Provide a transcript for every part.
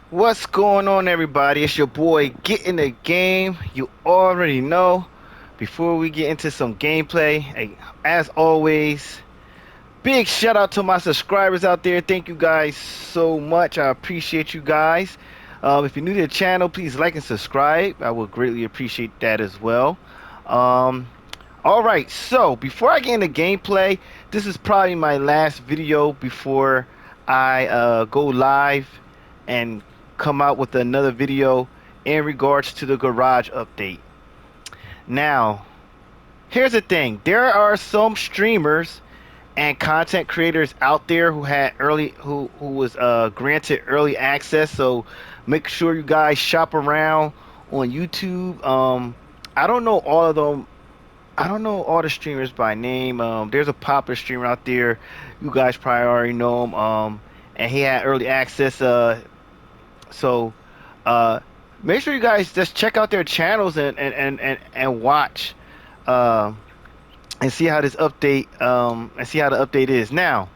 What's going on, everybody? It's your boy Get in the Game. You already know. Before we get into some gameplay, as always, big shout out to my subscribers out there. Thank you guys so much. I appreciate you guys. If you're new to the channel, please like and subscribe. I would greatly appreciate that as well. Um, all right, so before I get into gameplay, this is probably my last video before I go live and come out with another video in regards to the garage update. Now, here's the thing. There are some streamers and content creators out there who had who was granted early access, so make sure you guys shop around on YouTube. I don't know all of them. I don't know all the streamers by name. There's a popular streamer out there. You guys probably already know him. And he had early access. So uh, make sure you guys just check out their channels and watch uh, and see how this update and see how the update is. Now,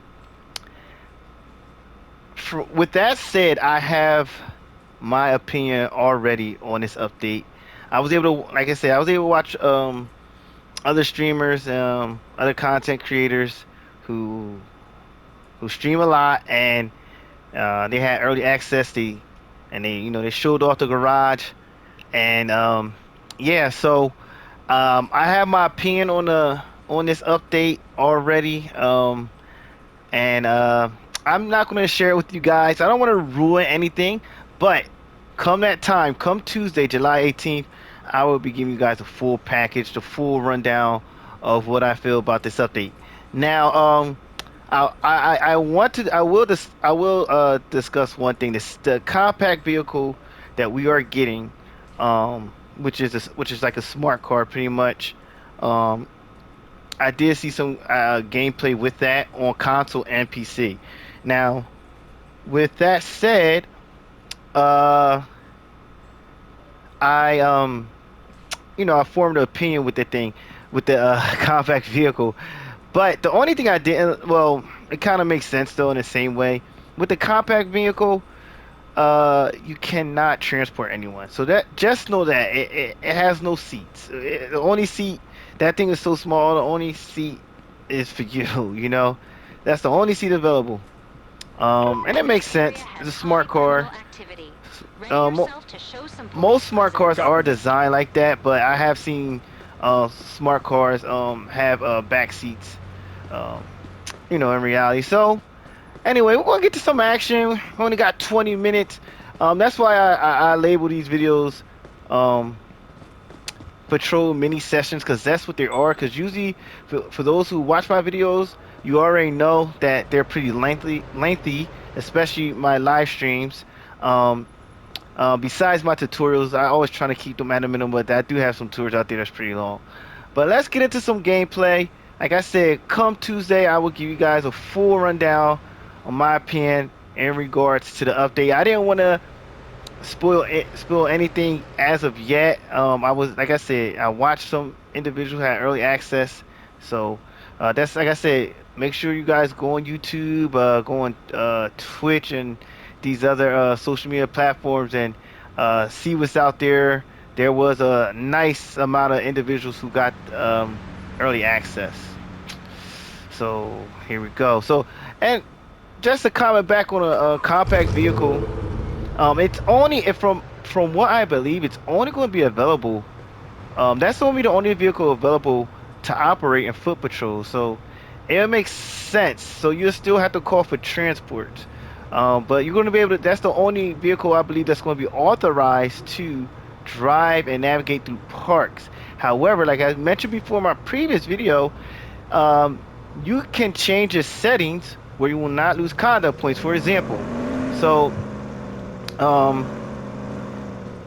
with that said, I have my opinion already on this update. I was able to, like I said, I was able to watch other streamers, other content creators who who stream a lot, and they had early access. They showed off the garage, and yeah. So I have my opinion on this update already, and I'm not going to share it with you guys. I don't want to ruin anything, but come that time, come Tuesday, July 18th, I will be giving you guys a full package, the full rundown of what I feel about this update. Now, I will discuss one thing. This the compact vehicle that we are getting, which is like a smart car, pretty much. Um, I did see some gameplay with that on console and PC. Now, with that said, uh, I I formed an opinion with the thing, with the compact vehicle. But the only thing I didn't, well, it kind of makes sense though in the same way. With the compact vehicle, you cannot transport anyone. So that just know that it has no seats. The only seat, that thing is so small. The only seat is for you. You know, that's the only seat available. And it makes sense. It's a smart car. Mo Most smart cars are designed like that, but I have seen smart cars have back seats. Um, in reality. So anyway, we're gonna get to some action. We only got 20 minutes. That's why I label these videos um, patrol mini sessions, because that's what they are. Because usually, for those who watch my videos, you already know that they're pretty lengthy, especially my live streams. Um, Besides my tutorials, I always try to keep them at a minimum, but I do have some tours out there that's pretty long. But let's get into some gameplay. Like I said, come Tuesday, I will give you guys a full rundown on my opinion in regards to the update. I didn't want to spoil anything as of yet. I was, like I said, I watched some individuals had early access, so that's, like I said. Make sure you guys go on YouTube, go on Twitch, and these other social media platforms, and see what's out there. There was a nice amount of individuals who got early access. So here we go. So, and just to comment back on a compact vehicle, it's only if from what I believe, it's only going to be available. That's only the only vehicle available to operate in foot patrol. So it makes sense. So you still have to call for transport. But you're going to be able to. That's the only vehicle I believe that's going to be authorized to drive and navigate through parks. However, like I mentioned before in my previous video, um, you can change the settings where you will not lose conduct points. For example, so um,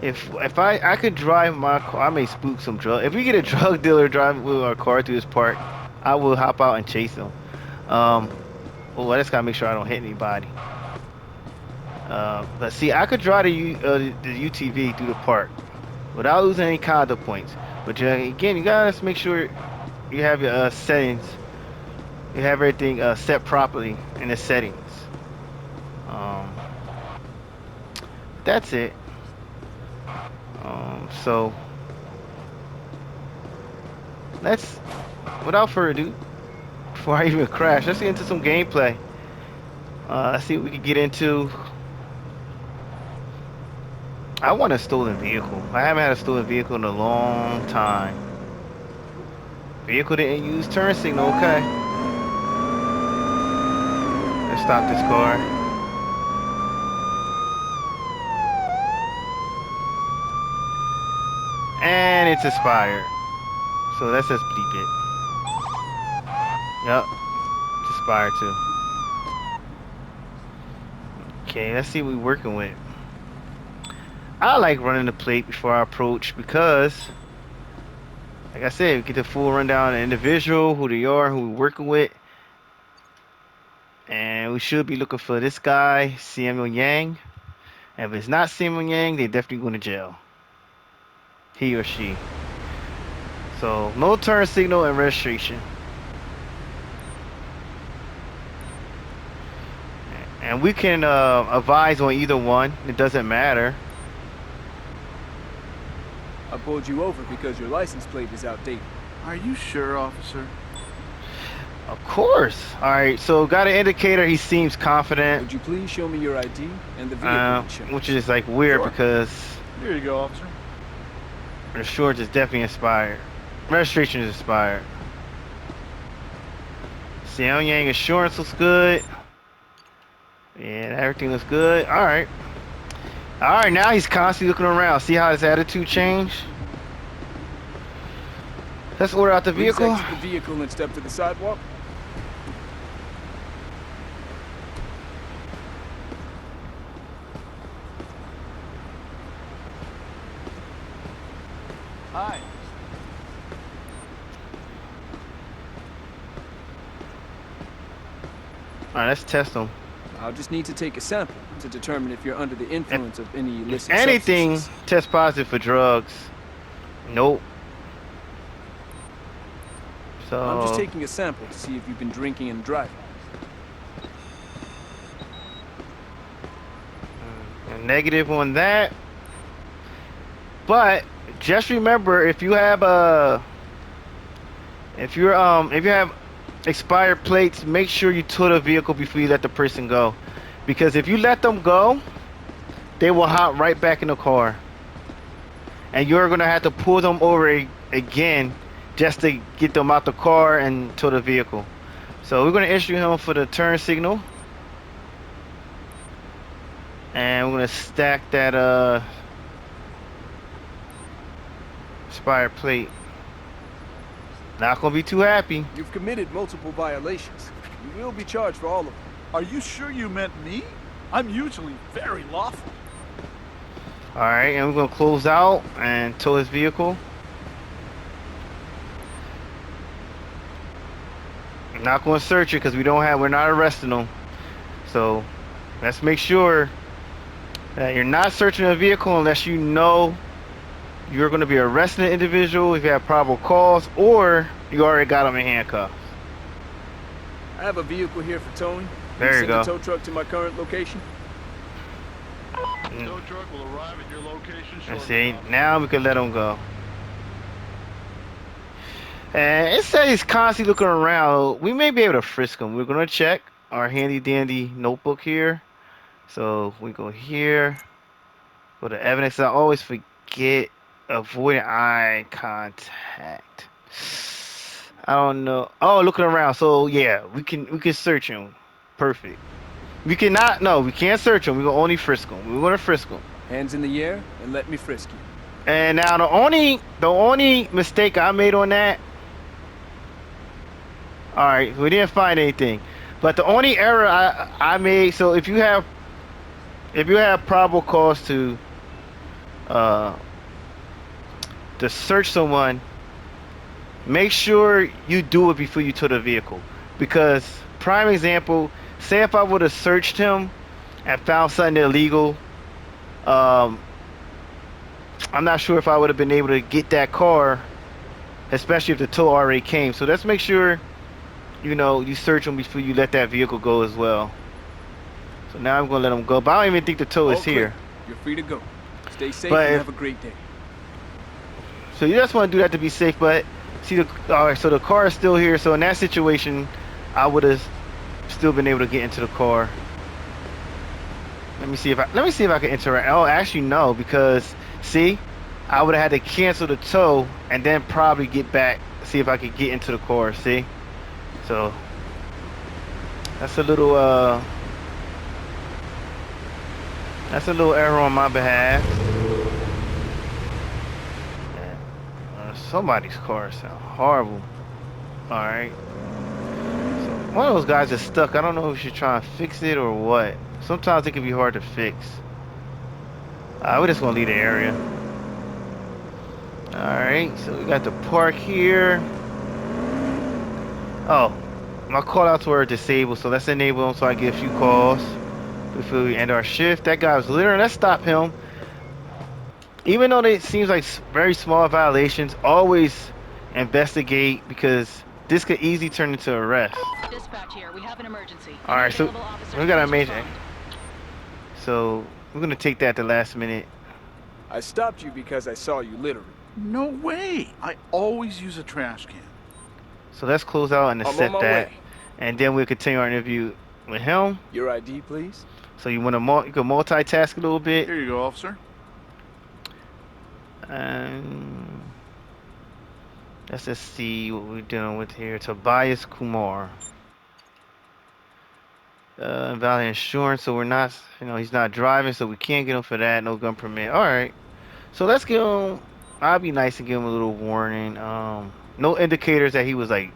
if I could drive my car, I may spook some drug. If we get a drug dealer driving with our car through this park, I will hop out and chase him. Um, well, I just gotta make sure I don't hit anybody. But see, I could drive the UTV through the park without losing any conduct points. But again, you gotta make sure you have your settings. You have everything set properly in the settings. Um, that's it. So let's, without further ado, before I even crash, let's get into some gameplay. Let's see what we can get into. I want a stolen vehicle. I haven't had a stolen vehicle in a long time. Vehicle didn't use turn signal, okay. Let's stop this car. And it's expired. So let's just bleep it. Yup. It's expired too. Okay, let's see what we're working with. I like running the plate before I approach because, like I said, we get the full rundown of the individual, who they are, who we're working with. And we should be looking for this guy, Samuel Yang. And if it's not Samuel Yang, they're definitely going to jail. He or she. So, no turn signal and registration. And we can advise on either one. It doesn't matter. I pulled you over because your license plate is outdated. Are you sure, officer? Of course. Alright, so got an indicator. He seems confident. Would you please show me your ID and the vehicle insurance? Which is like weird Sure. because Here you go, officer. the insurance is definitely expired. Registration is expired. Xiao Yang insurance looks good. Yeah, everything looks good. Alright. Alright, now he's constantly looking around. See how his attitude changed? Let's order out the Please vehicle. exit the vehicle and step to the sidewalk. Hi. Alright, let's test him. I'll just need to take a sample to determine if you're under the influence of any illicit Anything substances. test positive for drugs. Nope. So I'm just taking a sample to see if you've been drinking and driving. negative on that. But just remember, if you have if you have expired plates, make sure you tow the vehicle before you let the person go, because if you let them go, they will hop right back in the car, and you're gonna have to pull them over again just to get them out the car and tow the vehicle. So we're gonna issue him for the turn signal, and we're gonna stack that expired plate. Not gonna be too happy. You've committed multiple violations. You will be charged for all of them. Are you sure you meant me? I'm usually very lawful. Alright, and we're gonna close out and tow his vehicle. I'm not gonna search it because we're not arresting him. So let's make sure that you're not searching a vehicle unless you know you're gonna be arresting an individual if you have probable cause, or you already got him in handcuffs. I have a vehicle here for towing. There you Send go. the tow truck to my current location. Tow truck will arrive at your location And shortly. see, now we can let him go. And it says he's constantly looking around. We may be able to frisk him. We're gonna check our handy dandy notebook here. So we go here. Go to evidence. I always forget. Avoiding eye contact. I don't know. Oh, looking around. So yeah, we can search him. Perfect. We cannot. No, we can't search him. We're gonna only frisk him. We're gonna frisk him. Hands in the air and let me frisk you. And now the only mistake I made on that. All right, we didn't find anything, but the only error I made. So if you have probable cause to search someone, make sure you do it before you tow the vehicle. Because prime example, say if I would have searched him and found something illegal, I'm not sure if I would have been able to get that car, especially if the tow already came. So let's make sure, you know, you search them before you let that vehicle go as well. So now I'm gonna let them go, but I don't even think the tow is All clear. here. You're free to go. Stay safe But and if- have a great day. So you just want to do that to be safe, but see all right. So the car is still here. So in that situation, I would have still been able to get into the car. Let me see if I can interact. Oh, actually no, because see, I would have had to cancel the tow and then probably get back. See if I could get into the car. See, so that's a little error on my behalf. Somebody's car sound horrible. Alright. So one of those guys is stuck. I don't know if you should try and fix it or what. Sometimes it can be hard to fix. We're just gonna leave the area. Alright, so we got the park here. Oh, my call outs were disabled, so let's enable them so I get a few calls before we end our shift. That guy was littering. Let's stop him. Even though it seems like very small violations, always investigate because this could easily turn into arrest. Dispatch here. We have an emergency. All right, so Available officers, we got a please major. respond. So we're gonna take that at the last minute. I stopped you because I saw you littering. No way. I always use a trash can. So let's close out and I'm accept on my that, way. and then we'll continue our interview with him. Your ID, please. So you want to you can multitask a little bit. Here you go, officer. Let's just see what we're dealing with here. Tobias Kumar. Invalid insurance, so we're not, he's not driving, so we can't get him for that. No gun permit. All right. So let's give him. I'll be nice and give him a little warning. No indicators that he was like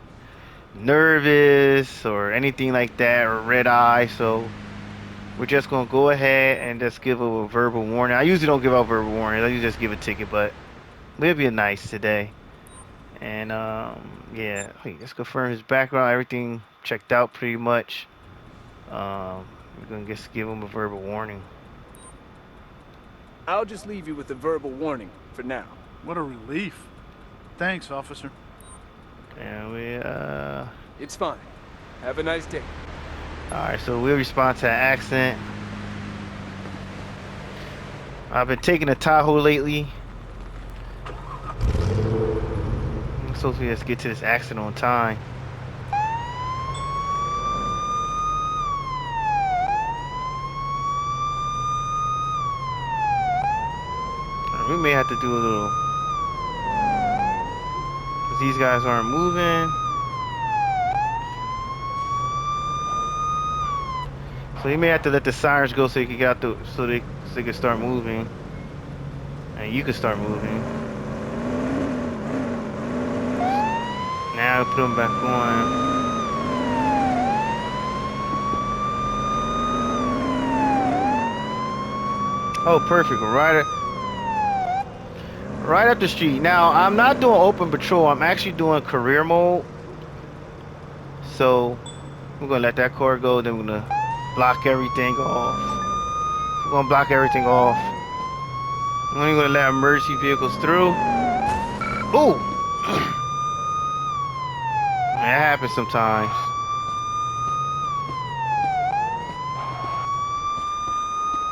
nervous or anything like that, or red eye. So we're just gonna go ahead and just give him a verbal warning. I usually don't give out verbal warnings. I usually just give a ticket, but we'll be nice today. And yeah, let's confirm his background. Everything checked out pretty much. We're gonna just give him a verbal warning. I'll just leave you with a verbal warning for now. What a relief. Thanks, officer. And we It's fine. Have a nice day. alright, so we'll respond to that accident. I've been taking a Tahoe lately. I'm supposed to just get to this accident on time. We may have to do a little, 'cause these guys aren't moving. So you may have to let the sirens go so you can get out so they can start moving, and you can start moving. Now put them back on. Oh, perfect. Right up the street. Now, I'm not doing open patrol. I'm actually doing career mode. So, we're going to let that car go. Then we're going to block everything off. We're going to block everything off. We're only going to let emergency vehicles through. Ooh! That happens sometimes.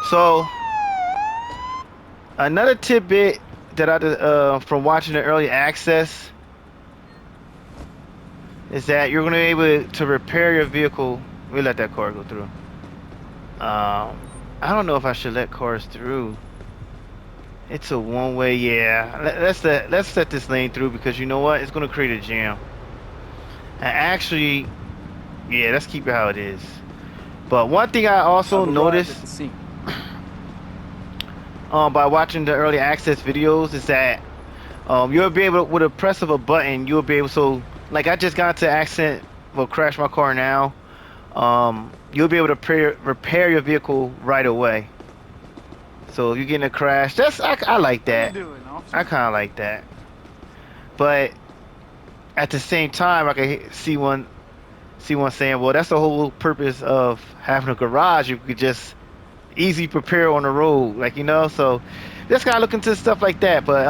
So, another tidbit that I from watching the early access is that you're going to be able to repair your vehicle. We let that car go through. I don't know if I should let cars through. It's a one-way, yeah. Let's set this lane through because you know what? It's going to create a jam. And actually, yeah, let's keep it how it is. But one thing I also I've arrived noticed at the scene. by watching the early access videos is that you'll be able to, with a press of a button, you'll be able, so like I just got into accident, well, crash my car now. You'll be able to repair your vehicle right away. So if you get in a crash, I like that. How you doing, officer? I kind of like that. But at the same time, I can see one saying, well, that's the whole purpose of having a garage. You could just easy prepare on the road, like, so just gotta look into stuff like that. But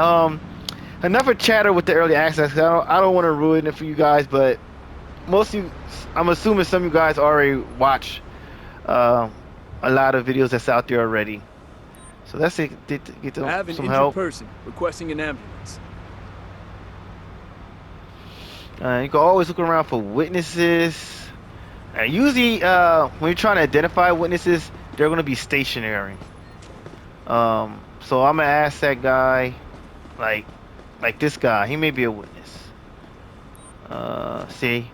enough of chatter with the early access. I don't want to ruin it for you guys, but most of you, I'm assuming some of you guys already watch a lot of videos that's out there already. So let's get I them have an some injured help. person requesting an ambulance. You can always look around for witnesses. Usually, when you're trying to identify witnesses, they're gonna be stationary. So I'm gonna ask that guy, like this guy. He may be a witness. See,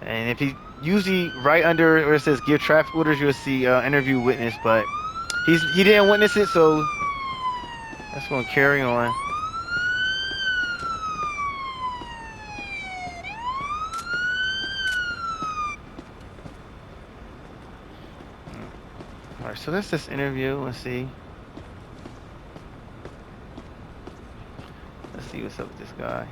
and if he usually right under where it says give traffic orders, you'll see interview witness, but he didn't witness it, so that's gonna carry on. All right, so let's just interview and see. Let's see what's up with this guy.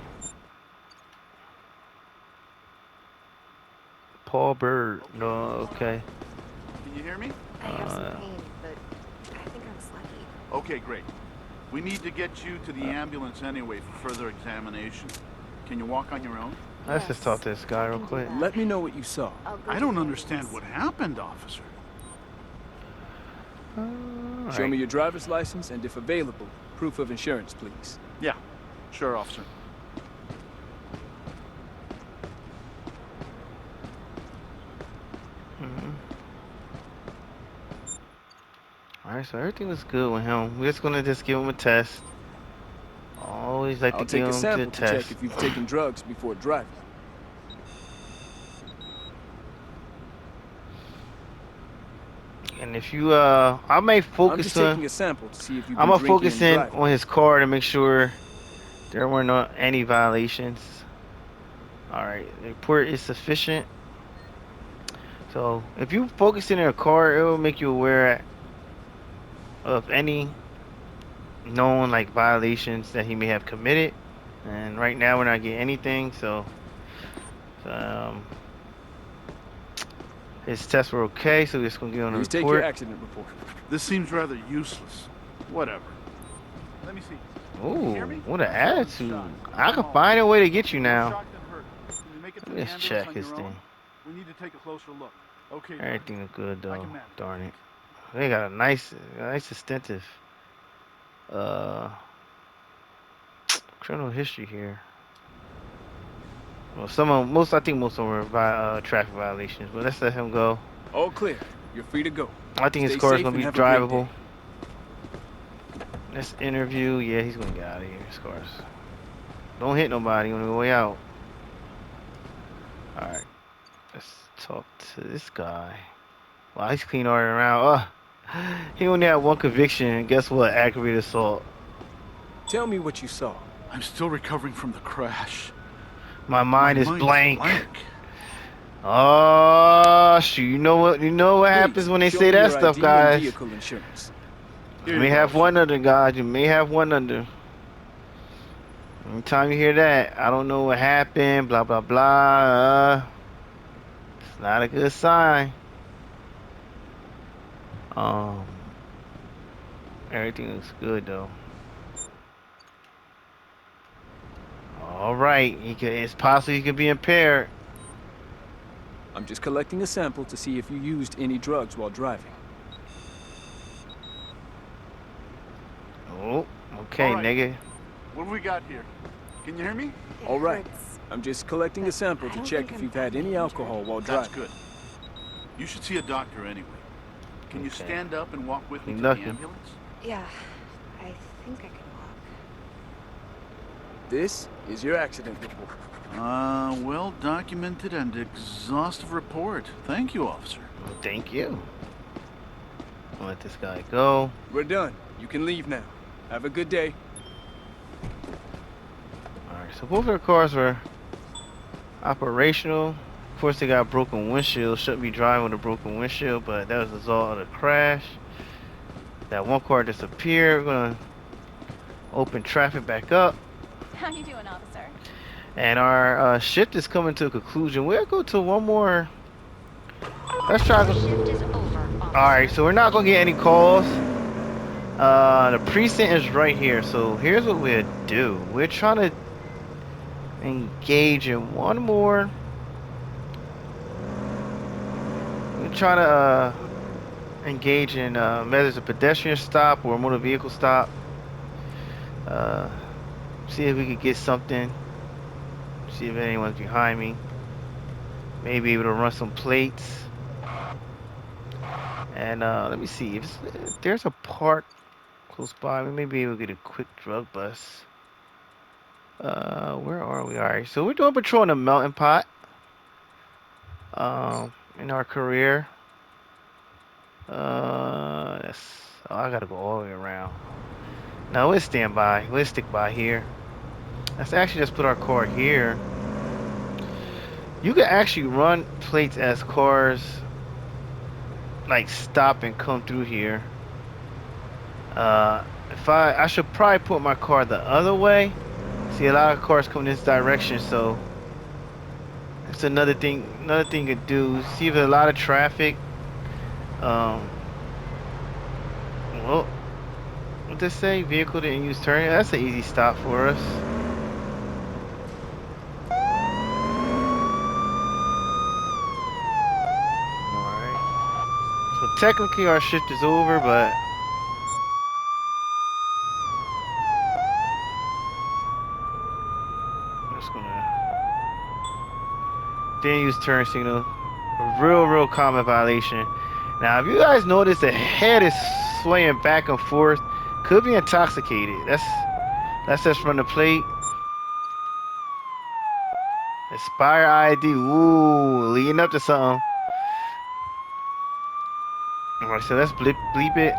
Paul Bird. No, okay. Can you hear me? I have some pain, but I think I'm sluggy. Okay, great. We need to get you to the ambulance anyway for further examination. Can you walk on your own? Let's just talk to this guy real quick. Let me know what you saw. I'll go I to don't the understand ambulance. what happened, officer. Show me your driver's license and, if available, proof of insurance, please. Yeah, sure, officer. Alright, so everything was good with him. We're just gonna give him a test. Always like I'll to take give a him sample the to test. check if you've taken drugs before driving. And if you I may I'm focus just on taking a sample to see if you've I'm been gonna drinking focus and in driving. on his car to make sure there were not any violations. Alright, the report is sufficient. So if you focus in a car, it will make you aware of any known like violations that he may have committed. And right now we're not getting anything, so his tests were okay, so we're just gonna get on the Please take your report. accident report. This seems rather useless. Whatever. Let me see. Can you hear Ooh, me? what an I'm sorry, attitude. Sean. I I'm can home. find a way to get you I'm now. shocked and hurt. Can you make it to the Let's ambulance check on his your thing. own? We need to take a closer look. Okay. Everything is good I though. can manage. Darn it. They got a nice extensive criminal history here. Well, I think most of them were traffic violations, but let's let him go. All clear. You're free to go. I think his Stay car is safe gonna and be have a great drivable. day. Let's interview. Yeah, he's gonna get out of here. His car's. Don't hit nobody on the way out. All right. Let's talk to this guy. Wow, he's clean all around. He only had one conviction. And guess what? Aggravated assault. Tell me what you saw. I'm still recovering from the crash. My mind is My blank. Oh, shoot! You know what? You know what happens Please, when they show say me that your stuff, ID and guys. vehicle insurance. You may have one under, guys. You may have one under. Anytime you hear that, I don't know what happened. Blah blah blah. It's not a good sign. Everything looks good though. All right, it's possible he could be impaired. I'm just collecting a sample to see if you used any drugs while driving. Oh, okay, All right. nigga. What have we got here? Can you hear me? It All right. hurts. I'm just collecting a sample to check if you've had any alcohol while That's driving. good. You should see a doctor anyway. Can you Okay. stand up and walk with me to Nothing. the ambulance? Yeah, I think I can walk. This is your accident report. Well documented and exhaustive report. Thank you, officer. Well, thank you. I'll let this guy go. We're done. You can leave now. Have a good day. Alright, so both of their cars were operational. Of course, they got broken windshield. Shouldn't be driving with a broken windshield, but that was the result of the crash. That one car disappeared. We're gonna open traffic back up. How you doing, officer? And our shift is coming to a conclusion. We'll go to one more. Let's try to. Shift is over, officer. Alright, so we're not gonna get any calls. The precinct is right here. So here's what we'll do. We're trying to engage in one more. We're trying to engage in methods of pedestrian stop or motor vehicle stop. Uh, see if we could get something. See if anyone's behind me. Maybe able to run some plates. And let me see if there's a park close by. We may be able to get a quick drug bus. Where are we? All right, so we're doing patrol in the melting pot. In our career. That's, oh, I gotta go all the way around. No, let's stand by. Let's stick by here. Let's actually just put our car here. You can actually run plates as cars like stop and come through here. If I should probably put my car the other way. See, a lot of cars come this direction, so that's another thing to do. See if there's a lot of traffic. Well, what they say? Vehicle didn't use turn. That's an easy stop for us. Alright. So technically our shift is over, but I'm just gonna didn't use turn signal. A real common violation. Now, if you guys notice, the head is swaying back and forth. Could be intoxicated. That's just from the plate. Expire ID. Ooh, leading up to something. Alright, so let's bleep it.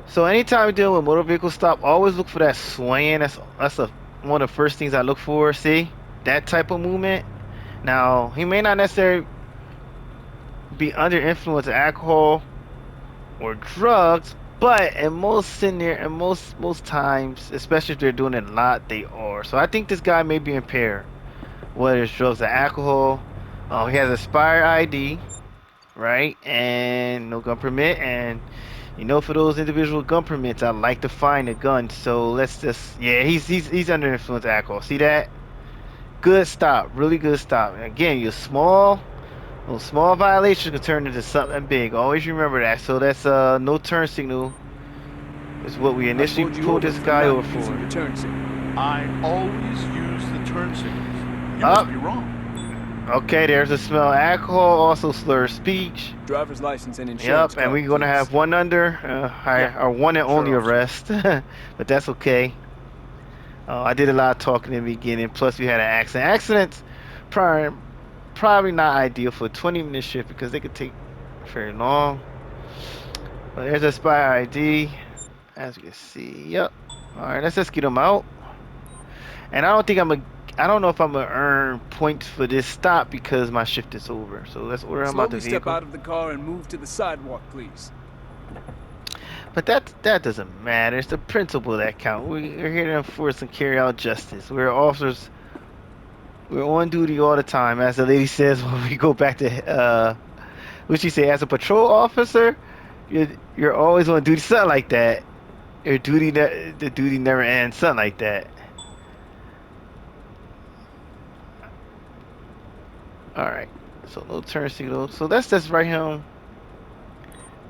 So anytime we deal with motor vehicle stop, always look for that swaying. That's one of the first things I look for. See that type of movement. Now, he may not necessarily be under influence of alcohol or drugs, but in most times, especially if they're doing it a lot, they are. So I think this guy may be impaired, whether it's drugs or alcohol. He has expired ID, right, and no gun permit. And you know, for those individual gun permits, I like to find a gun. So let's just, yeah, he's under influence of alcohol. See that? Good stop, really good stop. And again, those small violations can turn into something big. Always remember that. So that's no turn signal is what we initially pulled this guy over for. Using the turn signal. I always use the turn signals. You must be wrong. Okay, there's a smell of alcohol, also slurred speech. Driver's license and insurance. Yep, and we're gonna have one under our one and only arrest, but that's okay. I did a lot of talking in the beginning. Plus, we had an accident. Accidents probably not ideal for a 20-minute shift because they could take very long. But there's a spy ID, as you can see. Yep. All right, let's just get them out. And I don't know if I'm gonna earn points for this stop because my shift is over. So let's order him out the vehicle. Step out of the car and move to the sidewalk, please. But that doesn't matter. It's the principle that counts. We're here to enforce and carry out justice. We're officers. We're on duty all the time, as the lady says when we go back to what she say, as a patrol officer, you're always on duty, something like that. The duty never ends, something like that. All right. So no turn signal. So that's just right here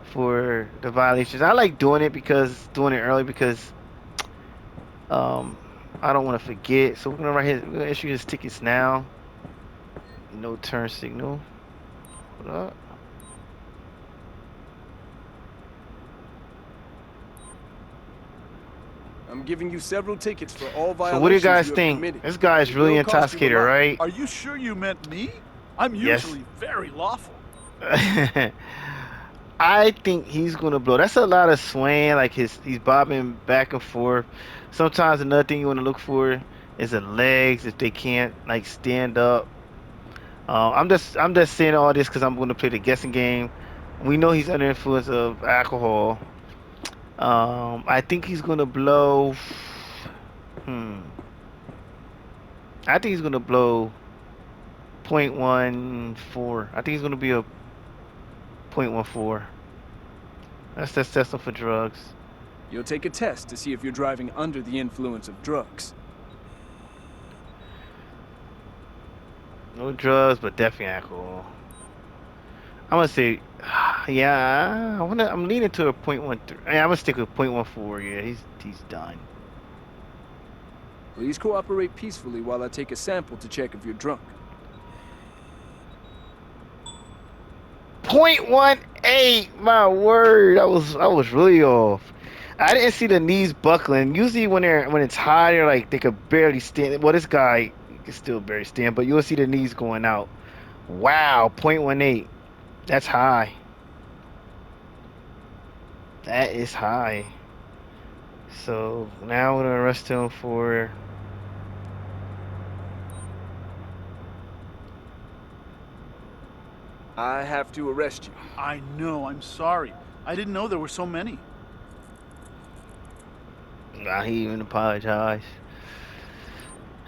for the violations. I like doing it early because I don't want to forget. So we're gonna issue his tickets now. No turn signal. Hold up. I'm giving you several tickets for all violations. So what do you guys have think? committed. This guy is really It will cost you a intoxicated, lot. right? Are you sure you meant me? I'm Yes. usually very lawful. I think he's gonna blow. That's a lot of swaying, like he's bobbing back and forth. Sometimes another thing you want to look for is the legs if they can't like stand up. I'm just saying all this because I'm going to play the guessing game. We know he's under influence of alcohol. I think he's gonna blow. I think he's gonna blow 0.14. I think he's gonna be a 0.14. Let's just test him for drugs. You'll take a test to see if you're driving under the influence of drugs. No drugs, but definitely alcohol. I'm gonna say, yeah. I'm leaning to a .13. I'm gonna stick with .14. Yeah, he's done. Please cooperate peacefully while I take a sample to check if you're drunk. .18. My word, I was really off. I didn't see the knees buckling. Usually when it's high, they're like they could barely stand. Well, this guy can still barely stand, but you'll see the knees going out. Wow, .18. That's high. That is high. So now we're gonna arrest him for. I have to arrest you. I know, I'm sorry. I didn't know there were so many. Nah, he even apologized.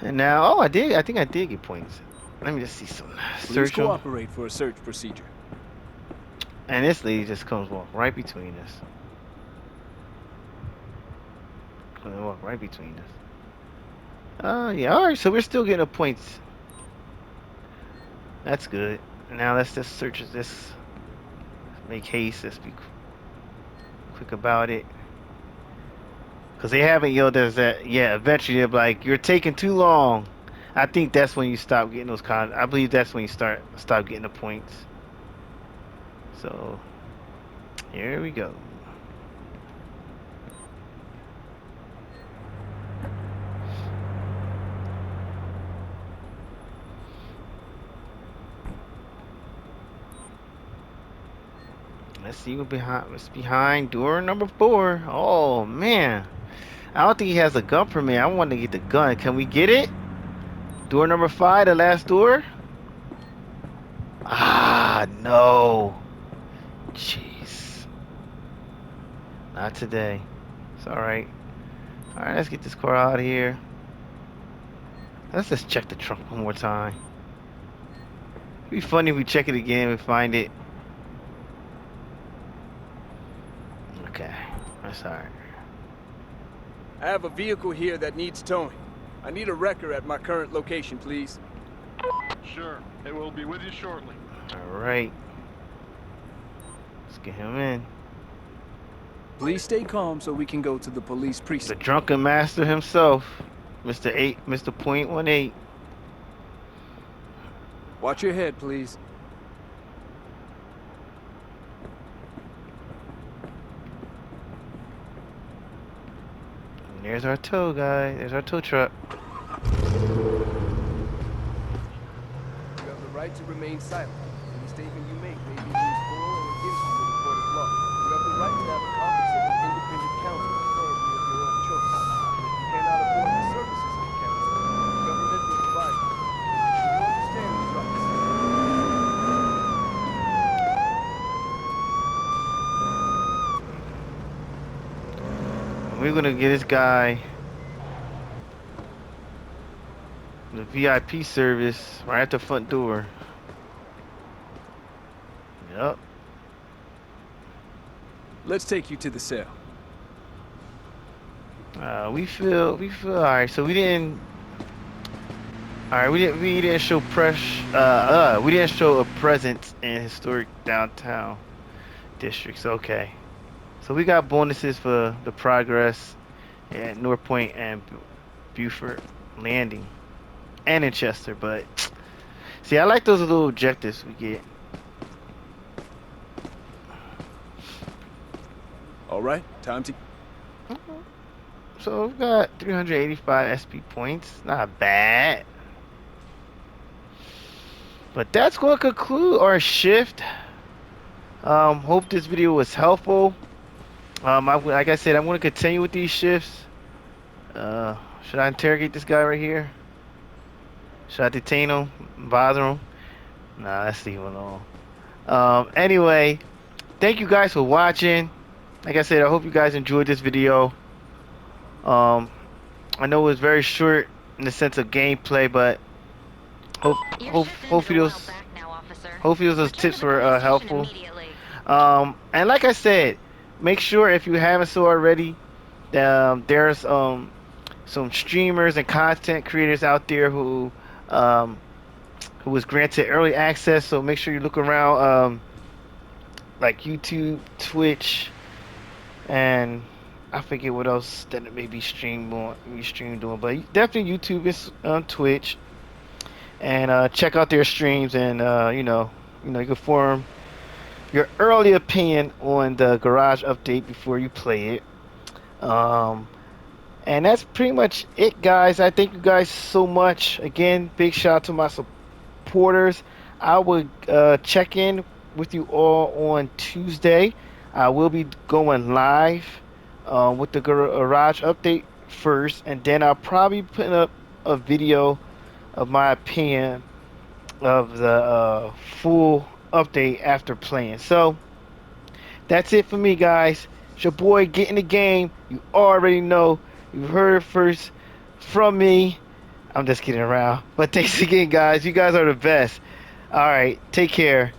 And now, oh, I did. I think I did get points. Let me just see some. Please Search him. cooperate for a search procedure. And this lady just comes walk right between us. Walk right between us. Yeah. All right. So we're still getting points. That's good. Now let's just search this. Make haste. Let's be quick about it. Cause they haven't yelled us that. Yeah. Eventually they're like, "You're taking too long." I think that's when you stop getting those I believe that's when you stop getting the points. So here we go. Let's see what's behind door number 4. Oh man, I don't think he has a gun permit. I want to get the gun. Can we get it? Door number 5, the last door. Ah, no. Jeez. Not today. It's alright. Alright, let's get this car out of here. Let's just check the trunk one more time. It'd be funny if we check it again and find it. Okay, that's alright. I have a vehicle here that needs towing. I need a wrecker at my current location, please. Sure, it will be with you shortly. Alright. Let's get him in. Please stay calm so we can go to the police The precinct. drunken master himself, Mr. .18. Watch your head, please. And there's our tow guy. There's our tow truck. You have the right to remain silent. Any statement you make may be used for or against you in a court of law. You have the right to have a competent and independent counsel, preferably of your own choice. If you cannot afford the services of a counsel, the government will provide them. Do you understand these rights? We're gonna get this guy the VIP service right at the front door. Yup. Let's take you to the cell. We feel alright. So we didn't. Alright, we didn't show we didn't show a presence in historic downtown districts. Okay. So we got bonuses for the progress at North Point and Beaufort Landing and in Chester, but see, I like those little objectives we get. All right, time to... So we've got 385 SP points. Not bad. But that's going to conclude our shift. Hope this video was helpful. Like I said, I'm going to continue with these shifts. Should I interrogate this guy right here? Should I detain him? Bother him? Nah, let's leave him alone. Anyway, thank you guys for watching. Like I said, I hope you guys enjoyed this video. I know it was very short in the sense of gameplay, but hopefully those tips were helpful. And like I said, make sure if you haven't so already, there's some streamers and content creators out there who who was granted early access. So make sure you look around, like YouTube, Twitch, and I forget what else that it may be streamed on, but definitely YouTube is on Twitch, and check out their streams, and you can form your early opinion on the Garage update before you play it. And that's pretty much it, guys. I thank you guys so much. Again, big shout out to my supporters. I will check in with you all on Tuesday. I will be going live with the Garage update first, and then I'll probably put up a video of my opinion of the full update after playing. So that's it for me, guys. It's your boy, Get in the Game. You already know. You heard it first from me. I'm just kidding around. But thanks again, guys. You guys are the best. All right. Take care.